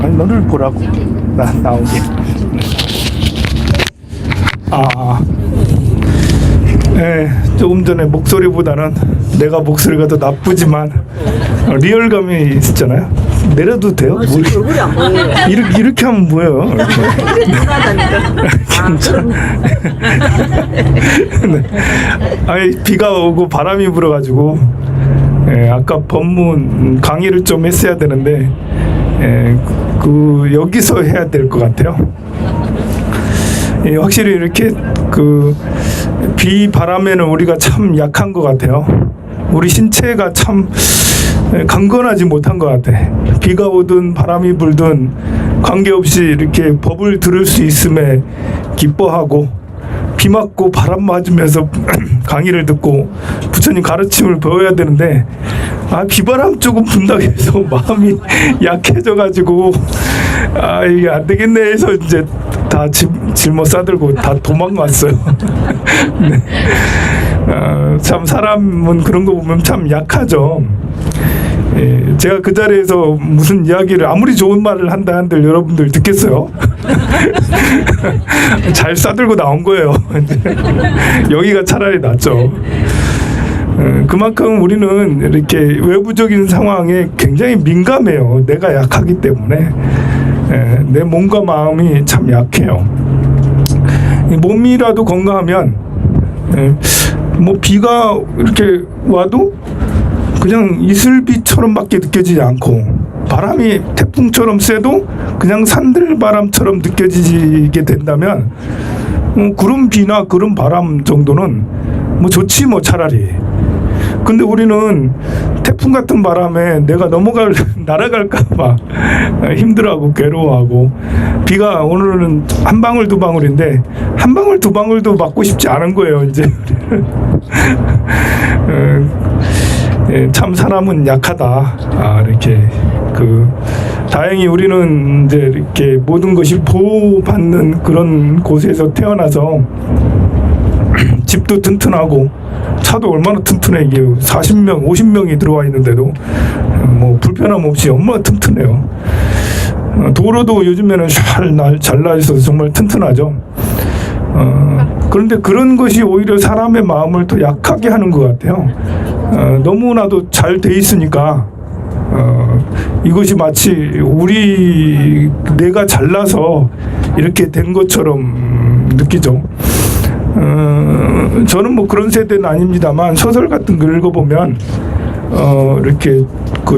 아니 너를 보라고 나 나오게. 네, 조금 전에 목소리보다는 내가 목소리가 더 나쁘지만 리얼감이 있잖아요. 내려도 돼요? 얼굴이 안 보여요. 이렇게 하면 뭐예요? 네. 아니 비가 오고 바람이 불어가지고 아까 법문 강의를 좀 했어야 되는데 여기서 해야 될 것 같아요. 확실히 이렇게 비 바람에는 우리가 참 약한 것 같아요. 우리 신체가 참 강건하지 못한 것 같아. 비가 오든 바람이 불든 관계없이 이렇게 법을 들을 수 있음에 기뻐하고 비 맞고 바람 맞으면서 강의를 듣고 부처님 가르침을 배워야 되는데 비바람 조금 분다고 해서 마음이 약해져가지고 이게 안 되겠네 해서 이제 다 짊어 싸들고 다 도망갔어요. 네. 참 사람은 그런 거 보면 참 약하죠. 제가 그 자리에서 무슨 이야기를 아무리 좋은 말을 한다 한들 여러분들 듣겠어요? 잘 싸들고 나온 거예요. 여기가 차라리 낫죠. 그만큼 우리는 이렇게 외부적인 상황에 굉장히 민감해요. 내가 약하기 때문에 내 몸과 마음이 참 약해요. 몸이라도 건강하면 뭐 비가 이렇게 와도 그냥 이슬비처럼밖에 느껴지지 않고 바람이 태풍처럼 쐬도 그냥 산들바람처럼 느껴지게 된다면 구름 비나 구름 바람 정도는 뭐 좋지 뭐 차라리. 근데 우리는 태풍 같은 바람에 내가 날아갈까봐 힘들어하고 괴로워하고 비가 오늘은 한 방울 두 방울인데 한 방울 두 방울도 맞고 싶지 않은 거예요 이제. 참 사람은 약하다. 이렇게 다행히 우리는 이제 이렇게 모든 것이 보호받는 그런 곳에서 태어나서 집도 튼튼하고 차도 얼마나 튼튼해. 이게 40명, 50명이 들어와 있는데도 뭐 불편함 없이 얼마나 튼튼해요. 도로도 요즘에는 잘 나 있어서 정말 튼튼하죠. 그런데 그런 것이 오히려 사람의 마음을 더 약하게 하는 것 같아요. 너무나도 잘 돼 있으니까 이것이 마치 내가 잘나서 이렇게 된 것처럼 느끼죠. 저는 뭐 그런 세대는 아닙니다만 소설 같은 걸 읽어보면 이렇게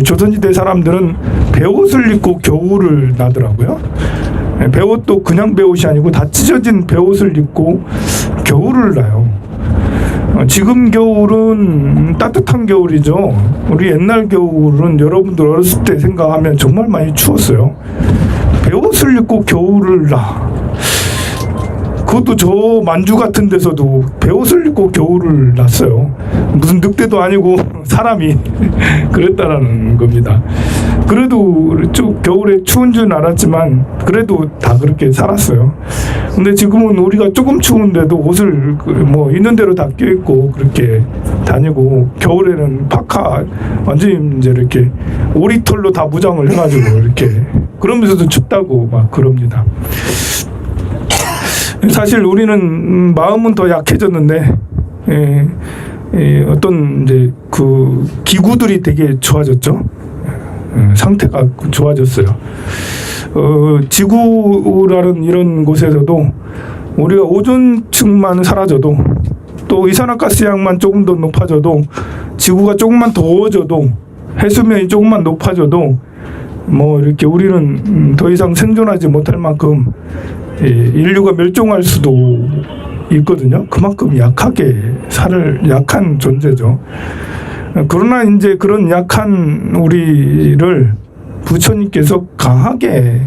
조선시대 사람들은 배옷을 입고 겨울을 나더라고요. 배옷도 그냥 배옷이 아니고 다 찢어진 배옷을 입고 겨울을 나요. 지금 겨울은 따뜻한 겨울이죠. 우리 옛날 겨울은 여러분들 어렸을 때 생각하면 정말 많이 추웠어요. 배옷을 입고 겨울을 나. 그것도 저 만주 같은 데서도 배옷을 입고 겨울을 났어요. 무슨 늑대도 아니고 사람이 그랬다라는 겁니다. 그래도 겨울에 추운 줄 알았지만 그래도 다 그렇게 살았어요. 근데 지금은 우리가 조금 추운데도 옷을 뭐 있는 대로 다 껴입고 그렇게 다니고 겨울에는 파카 완전히 이제 이렇게 오리털로 다 무장을 해가지고 이렇게 그러면서도 춥다고 막 그럽니다. 사실 우리는 마음은 더 약해졌는데 어떤 이제 기구들이 되게 좋아졌죠. 상태가 좋아졌어요. 지구라는 이런 곳에서도 우리가 오존층만 사라져도 또 이산화가스량만 조금 더 높아져도 지구가 조금만 더워져도 해수면이 조금만 높아져도 뭐 이렇게 우리는 더 이상 생존하지 못할 만큼 인류가 멸종할 수도 있거든요. 그만큼 약한 존재죠. 그러나 이제 그런 약한 우리를 부처님께서 강하게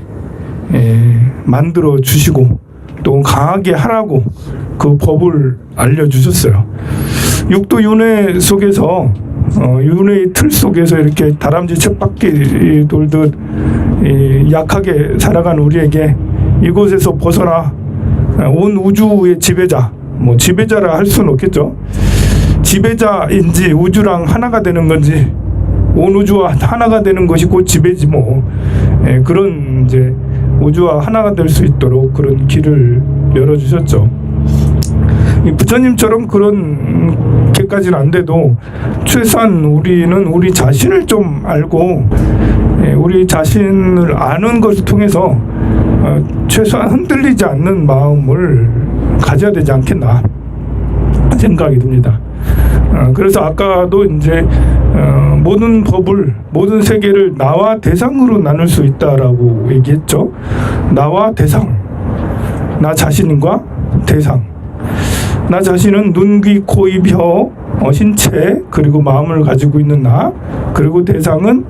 만들어 주시고 또 강하게 하라고 그 법을 알려주셨어요. 육도 윤회 속에서 윤회의 틀 속에서 이렇게 다람쥐 쳇바퀴 돌듯 약하게 살아간 우리에게 이곳에서 벗어나 온 우주의 지배자, 뭐 지배자라 할 수는 없겠죠. 지배자인지 우주랑 하나가 되는 건지 온 우주와 하나가 되는 것이 곧 지배지 뭐. 그런 이제 우주와 하나가 될 수 있도록 그런 길을 열어주셨죠. 부처님처럼 그렇게까지는 안 돼도 최소한 우리는 우리 자신을 좀 알고 우리 자신을 아는 것을 통해서 최소한 흔들리지 않는 마음을 가져야 되지 않겠나 생각이 듭니다. 그래서 아까도 이제 모든 법을, 모든 세계를 나와 대상으로 나눌 수 있다라고 얘기했죠. 나와 대상, 나 자신과 대상. 나 자신은 눈, 귀, 코, 입, 혀, 신체, 그리고 마음을 가지고 있는 나. 그리고 대상은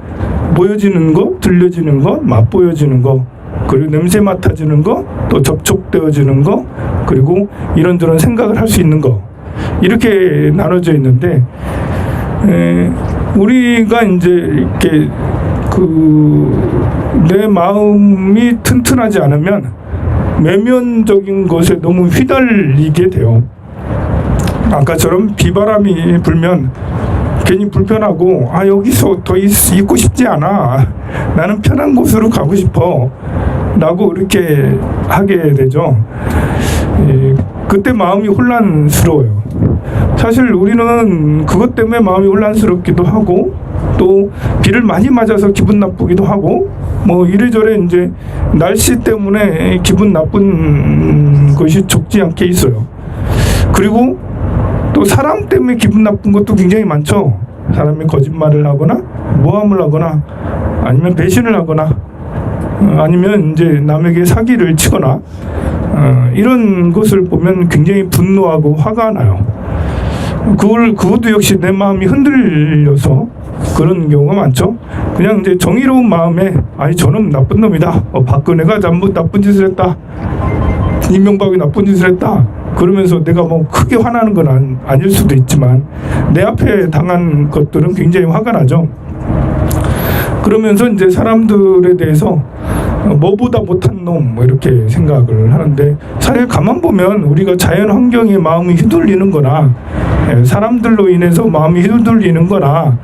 보여지는 것, 들려지는 것, 맛보여지는 것, 그리고 냄새 맡아지는 것, 또 접촉되어지는 것, 그리고 이런저런 생각을 할 수 있는 것. 이렇게 나눠져 있는데, 우리가 이제 이렇게 내 마음이 튼튼하지 않으면 외면적인 것에 너무 휘달리게 돼요. 아까처럼 비바람이 불면 괜히 불편하고 여기서 더 있고 싶지 않아, 나는 편한 곳으로 가고 싶어 라고 이렇게 하게 되죠. 그때 마음이 혼란스러워요. 사실 우리는 그것 때문에 마음이 혼란스럽기도 하고, 또 비를 많이 맞아서 기분 나쁘기도 하고, 뭐 이래저래 이제 날씨 때문에 기분 나쁜 것이 적지 않게 있어요. 그리고 또 사람 때문에 기분 나쁜 것도 굉장히 많죠. 사람이 거짓말을 하거나 모함을 하거나 아니면 배신을 하거나 아니면 이제 남에게 사기를 치거나 이런 것을 보면 굉장히 분노하고 화가 나요. 그것도 역시 내 마음이 흔들려서 그런 경우가 많죠. 그냥 이제 정의로운 마음에 저놈 나쁜 놈이다, 박근혜가 전부 나쁜 짓을 했다, 이명박이 나쁜 짓을 했다, 그러면서 내가 뭐 크게 화나는 건 아닐 수도 있지만 내 앞에 당한 것들은 굉장히 화가 나죠. 그러면서 이제 사람들에 대해서 뭐보다 못한 놈 이렇게 생각을 하는데, 사실 가만 보면 우리가 자연 환경에 마음이 휘둘리는 거나 사람들로 인해서 마음이 휘둘리는 거나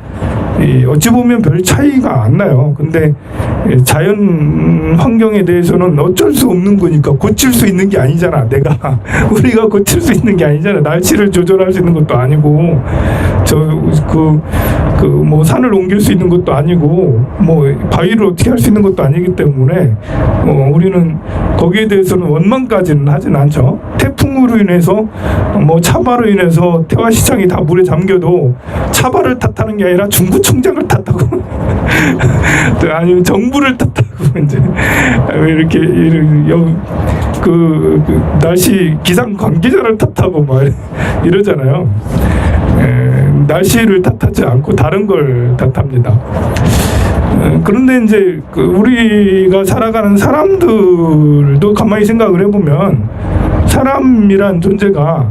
어찌 보면 별 차이가 안 나요. 근데 자연 환경에 대해서는 어쩔 수 없는 거니까 고칠 수 있는 게 아니잖아. 우리가 고칠 수 있는 게 아니잖아. 날씨를 조절할 수 있는 것도 아니고, 뭐 산을 옮길 수 있는 것도 아니고, 뭐 바위를 어떻게 할 수 있는 것도 아니기 때문에 우리는 거기에 대해서는 원망까지는 하진 않죠. 태풍으로 인해서 뭐 차바로 인해서 태화시장이 다 물에 잠겨도 차바를 탓하는 게 아니라 중구 총장을 탓하고 아니면 정부를 탓하고 이제 이렇게 날씨 기상 관계자를 탓하고 막 이러잖아요. 날씨를 탓하지 않고 다른 걸 탓합니다. 그런데 이제 우리가 살아가는 사람들도 가만히 생각을 해보면 사람이란 존재가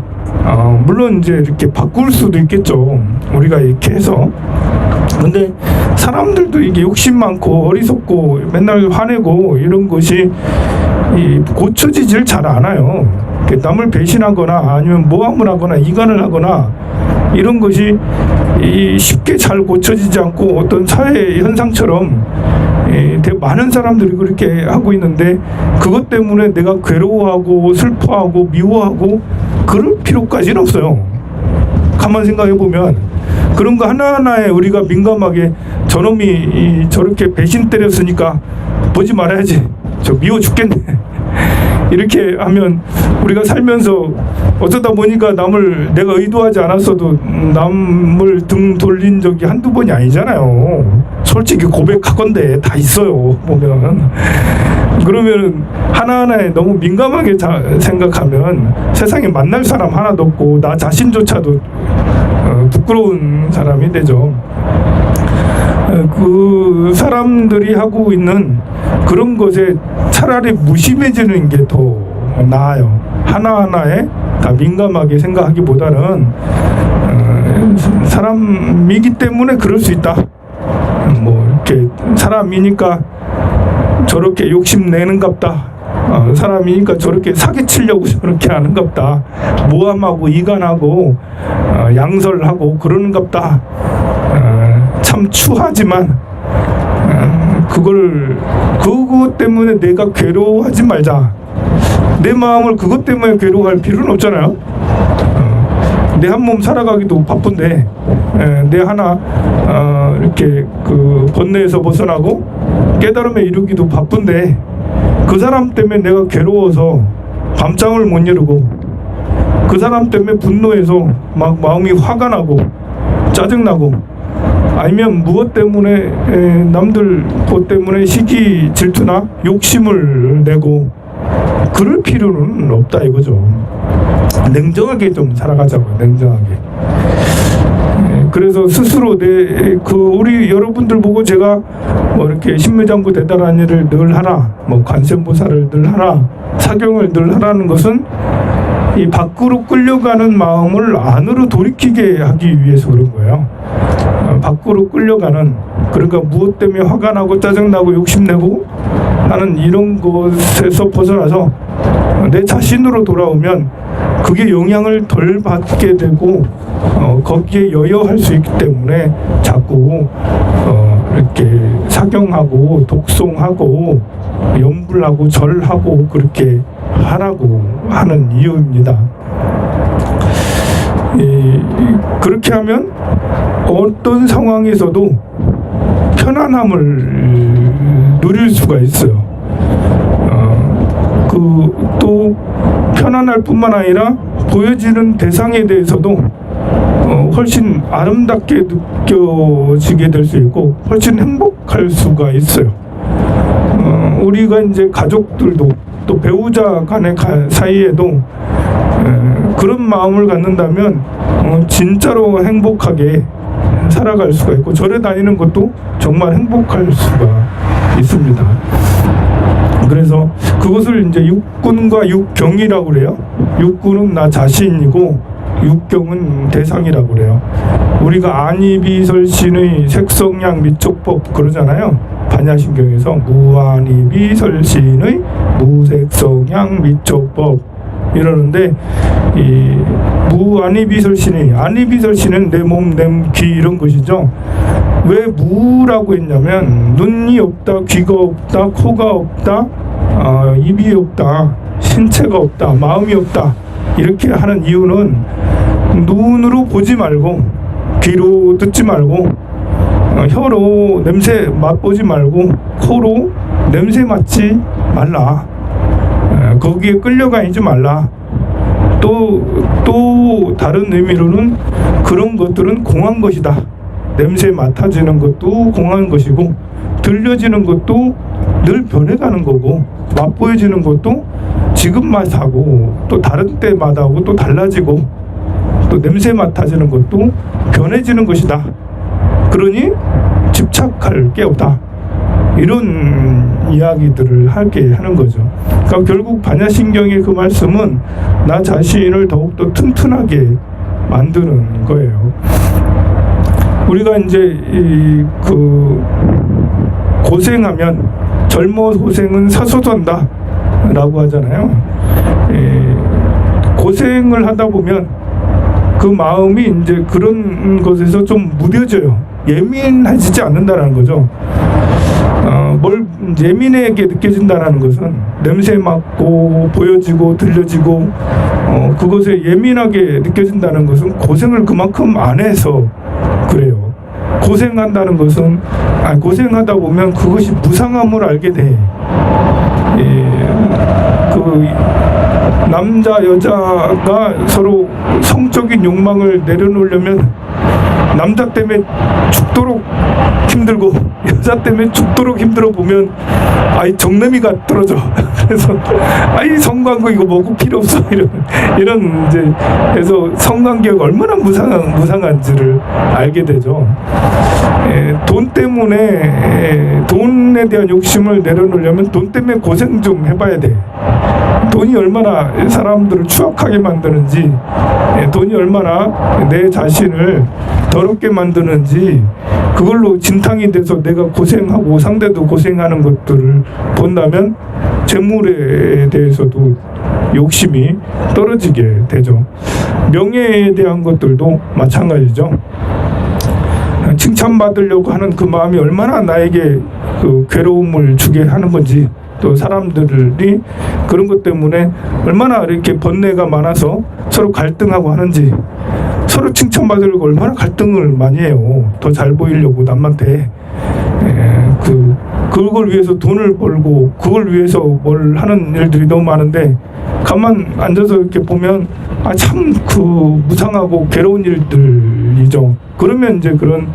물론 이제 이렇게 바꿀 수도 있겠죠. 우리가 이렇게 해서. 근데 사람들도 이게 욕심 많고 어리석고 맨날 화내고 이런 것이 고쳐지질 잘 않아요. 남을 배신하거나 아니면 모함을 하거나 이간을 하거나 이런 것이 쉽게 잘 고쳐지지 않고 어떤 사회 현상처럼 되게 많은 사람들이 그렇게 하고 있는데, 그것 때문에 내가 괴로워하고 슬퍼하고 미워하고 그럴 필요까지는 없어요. 가만 생각해 보면 그런 거 하나하나에 우리가 민감하게 저놈이 저렇게 배신 때렸으니까 보지 말아야지, 저 미워 죽겠네 이렇게 하면 우리가 살면서 어쩌다 보니까 내가 의도하지 않았어도 남을 등 돌린 적이 한두 번이 아니잖아요. 솔직히 고백하건대 다 있어요, 보면. 그러면 하나하나에 너무 민감하게 생각하면 세상에 만날 사람 하나도 없고 나 자신조차도 부끄러운 사람이 되죠. 그 사람들이 하고 있는 그런 것에 차라리 무심해지는 게 더 나아요. 하나하나에 다 민감하게 생각하기보다는 사람이기 때문에 그럴 수 있다. 뭐 이렇게 사람이니까 저렇게 욕심내는갑다. 사람이니까 저렇게 사기치려고 저렇게 하는갑다. 모함하고 이간하고 양설하고 그러는갑다. 참 추하지만 그것 때문에 내가 괴로워하지 말자. 내 마음을 그것 때문에 괴로워할 필요는 없잖아요. 내 한 몸 살아가기도 바쁜데 내 하나 이렇게 그 번뇌에서 벗어나고 깨달음에 이르기도 바쁜데 그 사람 때문에 내가 괴로워서 밤잠을 못 이루고 그 사람 때문에 분노해서 막 마음이 화가 나고 짜증나고 아니면 무엇 때문에 남들 것 때문에 시기 질투나 욕심을 내고 그럴 필요는 없다 이거죠. 냉정하게 좀 살아가자고요. 냉정하게. 그래서 스스로 우리 여러분들 보고 제가 뭐 이렇게 신묘장구 대단한 일을 늘 하라, 뭐 관세음보살을 늘 하라, 사경을 늘 하라는 것은 이 밖으로 끌려가는 마음을 안으로 돌이키게 하기 위해서 그런 거예요. 밖으로 끌려가는, 그러니까 무엇 때문에 화가 나고 짜증나고 욕심내고 하는 이런 것에서 벗어나서 내 자신으로 돌아오면 그게 영향을 덜 받게 되고 거기에 여여할 수 있기 때문에 자꾸 이렇게 사경하고 독송하고 염불하고 절하고 그렇게 하라고 하는 이유입니다. 그렇게 하면 어떤 상황에서도 편안함을 누릴 수가 있어요. 또 편안할 뿐만 아니라 보여지는 대상에 대해서도 훨씬 아름답게 느껴지게 될 수 있고 훨씬 행복할 수가 있어요. 우리가 이제 가족들도 또 배우자 간의 사이에도 그런 마음을 갖는다면 진짜로 행복하게 살아갈 수가 있고 절에 다니는 것도 정말 행복할 수가 있습니다. 그래서 그것을 이제 육군과 육경이라고 그래요. 육군은 나 자신이고 육경은 대상이라고 그래요. 우리가 안이비설신의 색성양 미촉법 그러잖아요. 반야신경에서 무안이비설신의 무색성양 미촉법 이러는데 이 무안이비설신이 안이비설신은 내 몸, 내 귀 이런 것이죠. 왜 무라고 했냐면 눈이 없다, 귀가 없다, 코가 없다, 입이 없다, 신체가 없다, 마음이 없다 이렇게 하는 이유는 눈으로 보지 말고 귀로 듣지 말고 혀로 냄새 맛보지 말고 코로 냄새 맡지 말라. 거기에 끌려가지 말라. 또 다른 의미로는 그런 것들은 공한 것이다. 냄새 맡아지는 것도 공한 것이고 들려지는 것도 늘 변해가는 거고 맛보여지는 것도 지금 맛하고 또 다른 때마다하고 또 달라지고 또 냄새 맡아지는 것도 변해지는 것이다. 그러니 집착할 게 없다. 이런 이야기들을 하게 하는 거죠. 그러니까 결국 반야신경의 그 말씀은 나 자신을 더욱더 튼튼하게 만드는 거예요. 우리가 이제 고생하면 젊어 고생은 사소한다 라고 하잖아요. 고생을 하다 보면 그 마음이 이제 그런 것에서 좀 무뎌져요. 예민해지지 않는다는 거죠. 뭘 예민하게 느껴진다는 것은 냄새 맡고 보여지고 들려지고 그것에 예민하게 느껴진다는 것은 고생을 그만큼 안 해서 그래요. 고생한다는 것은 고생하다 보면 그것이 무상함을 알게 돼. 그 남자 여자가 서로 성적인 욕망을 내려놓으려면 남자 때문에 죽도록 힘들고 여자 때문에 죽도록 힘들어 보면 정내미가 떨어져. 그래서 성관계 이거 뭐고 필요 없어 이런 이제 그래서 성관계가 얼마나 무상한지를 알게 되죠. 돈 때문에 돈에 대한 욕심을 내려놓으려면 돈 때문에 고생 좀 해봐야 돼. 돈이 얼마나 사람들을 추악하게 만드는지, 돈이 얼마나 내 자신을 더럽게 만드는지 그걸로 진탕이 돼서 내가 고생하고 상대도 고생하는 것들을 본다면 재물에 대해서도 욕심이 떨어지게 되죠. 명예에 대한 것들도 마찬가지죠. 칭찬받으려고 하는 그 마음이 얼마나 나에게 그 괴로움을 주게 하는 건지, 또 사람들이 그런 것 때문에 얼마나 이렇게 번뇌가 많아서 서로 갈등하고 하는지, 서로 칭찬받으려고 얼마나 갈등을 많이 해요. 더 잘 보이려고 남한테. 그걸 위해서 돈을 벌고 그걸 위해서 뭘 하는 일들이 너무 많은데, 가만 앉아서 이렇게 보면 참 그 무상하고 괴로운 일들이죠. 그러면 이제 그런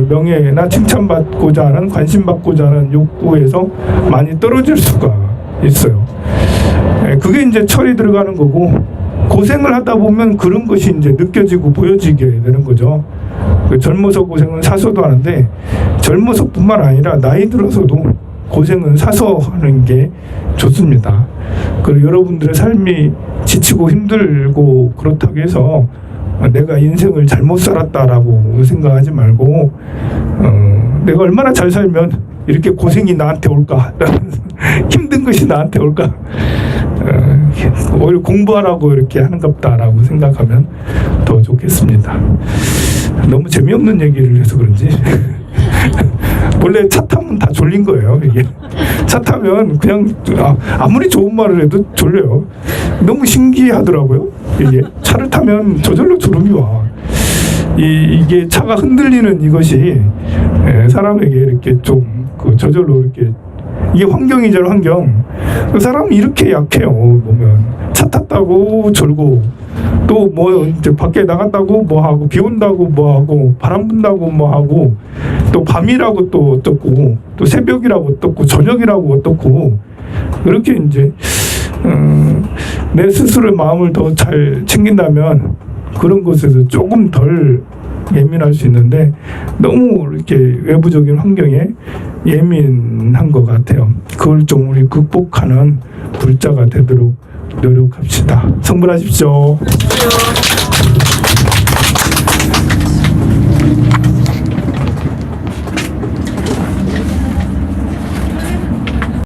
명예나 칭찬받고자 하는, 관심받고자 하는 욕구에서 많이 떨어질 수가 있어요. 그게 이제 철이 들어가는 거고, 고생을 하다 보면 그런 것이 이제 느껴지고 보여지게 되는 거죠. 젊어서 고생은 사서도 하는데, 젊어서뿐만 아니라 나이 들어서도 고생은 사서 하는 게 좋습니다. 그리고 여러분들의 삶이 지치고 힘들고 그렇다고 해서 내가 인생을 잘못 살았다라고 생각하지 말고, 내가 얼마나 잘 살면 이렇게 고생이 나한테 올까, 힘든 것이 나한테 올까, 오히려 공부하라고 이렇게 하는갑다라고 생각하면 더 좋겠습니다. 너무 재미없는 얘기를 해서 그런지 원래 차 타면 다 졸린 거예요. 이게 차 타면 그냥 아무리 좋은 말을 해도 졸려요. 너무 신기하더라고요. 이게 차를 타면 저절로 졸음이 와. 이게 차가 흔들리는 이것이 사람에게 이렇게 좀 그 저절로 이렇게, 이게 환경이죠, 환경. 그 사람이 이렇게 약해요. 보면 차 탔다고 졸고, 또 뭐 이제 밖에 나갔다고 뭐 하고, 비 온다고 뭐 하고, 바람 분다고 뭐 하고, 또 밤이라고 또 어떻고, 또 새벽이라고 어떻고, 저녁이라고 어떻고, 그렇게 이제 내 스스로의 마음을 더 잘 챙긴다면 그런 것에서 조금 덜 예민할 수 있는데, 너무 이렇게 외부적인 환경에 예민한 것 같아요. 그걸 좀 우리 극복하는 불자가 되도록 노력합시다. 성불하십시오.